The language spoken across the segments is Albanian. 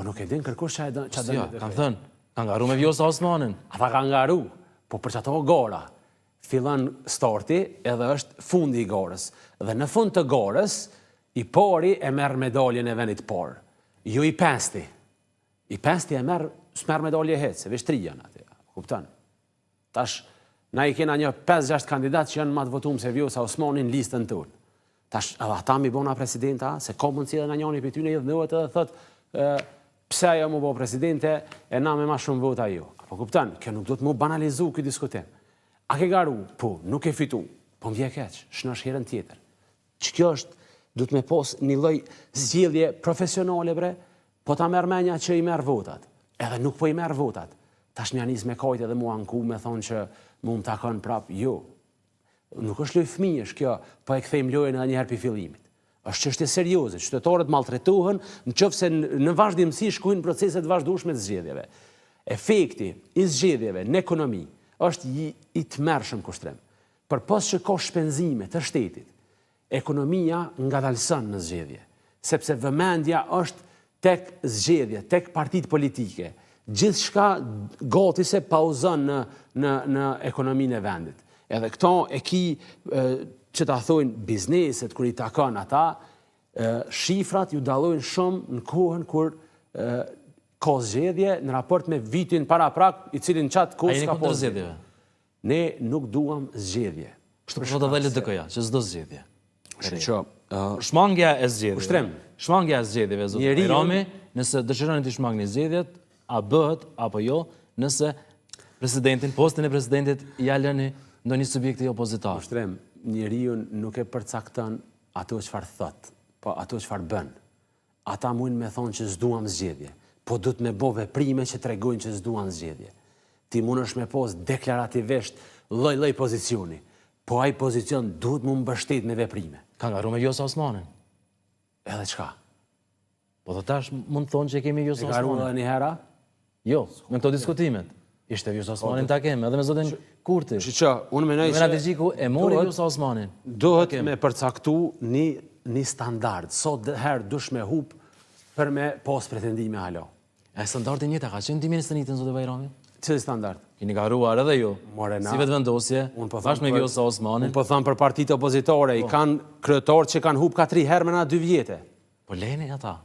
nuk e din kërkush që Ja, kanë thënë, kanë garu me Vjosa Osmanin. Ata kanë garu, po për që ato gara, fillon starti edhe është fundi i garës. Dhe në fund të garës, i pari e merr medaljen e vendit parë. Jo i pesti. I pesti s'merr medalje hecë, se veshtrija në atë. Kupton? Tash, na i kena një 5-6 kandidat që janë ma të votum se Vjosa Osmanin listën tonë. Tash, edhe ata mi bona presidenta, se ka mundësi edhe nga njani për ty në jedhënëhet edhe thëtë pse ajo mu bo presidente e na me ma shumë vota jo. Po kuptan, kjo nuk do të mu banalizu këtë diskutim. A ke garu? Po, nuk e fitu. Po m'vje keq, shnash herën tjetër. Që kjo është, du të me pos një lloj zgjidhje profesionale bre, po ta merr menja që i merr votat. Edhe nuk po i merr votat. Tash një anis me kajt edhe mu anku me thonë që mu më takon prap, jo. Nuk është lojë fëmijësh kjo, po e kthejmë lojën edhe njëherë për fillimit. Është çështje serioze, qytetarët maltretohen, nëse në vazhdimsi shkojnë procese të vazhdueshme të zgjedhjeve. Efekti i zgjedhjeve në ekonomi është i tmerrshëm kushtrim. Përpos që ka shpenzime të shtetit, ekonomia ngadalson në zgjedhje, sepse vëmendja është tek zgjedhje, tek partitë politike. Gjithçka gati se pauzon në ekonominë e vendit. Edhe këto e ki që ta thojnë bizneset, kër i takon ata, shifrat ju dalojnë shumë në kohën kër ka zgjedhje në raport me vitin para prak, i cilin qatë kohë s'ka po zgjedhje. Ne nuk duam zgjedhje. Kështu po të dhe LDK-ja, që s'do zgjedhje. Shmangja e zgjedhjeve. Shmangja e zgjedhjeve, zotë Bajrami, nëse dëshironi të shmangni zgjedhjet, a bëhet apo jo, nëse postin e presidentit ja lëni ndonjë subjekti opozitar. Shtrim, njeriu nuk e përcakton ato çfarë thot, po ato çfarë bën. Ata mundin me thonë që s'duam zgjedhje, po duhet me bë veprime që tregojnë që s'duan zgjedhje. Ti mundesh me pos deklarativisht lloj-lloj pozicioni, po ai pozicion duhet mu mbështet me veprime. Ka garu me Vjosa Osmanin. Edhe çka? Po të tash mund thonë që kemi Vjosa Osmanin. E garu edhe një hera? Jo, në këto diskutimet. Ishte Vjosa Osmanin ta kemi, edhe me zotin Kurti. Që, unë menoj që... Strategjiku e mori Vjosa Osmanin. Dohet me përcaktu një standard. Sot herë dush me hup për me pos pretendime halo. E standardin njëta ka qenë timin së njëtën, zote Bajrami? Cili standard? Kini garuar edhe ju. Si vetë vendosje, bashkë me Vjosa Osmanin. Unë po thëmë për partitë opozitore, i kanë kryetarë që kanë hup 4 herë me na 2 vjete. Po leni ata.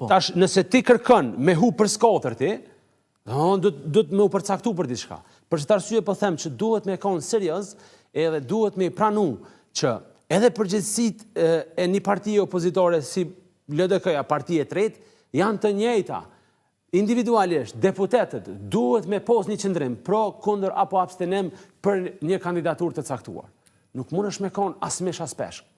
Tash, nëse ti kërkën me hup për skotërti, duhet me u përcaktu për diçka. Për që të arsye po them që duhet me konë serios edhe duhet me pranu që edhe përgjithësit e një partije opozitore si LDK-ja, partije tretë, janë të njëjta. Individualisht, deputetët duhet me pos një qëndrim pro, kundër apo abstenim për një kandidatur të caktuar. Nuk mund është me konë asmesh aspeshk.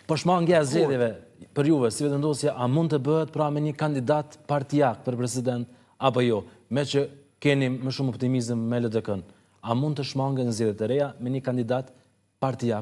Po shmangja e zgjedhjeve për juve, si vetëvendosja, a mund të bëhet pra me një kandidat partijak për president apo jo, me që keni më shumë optimizëm me LDK-n, a mund të shmangën zgjedhjet e reja me një kandidat partijak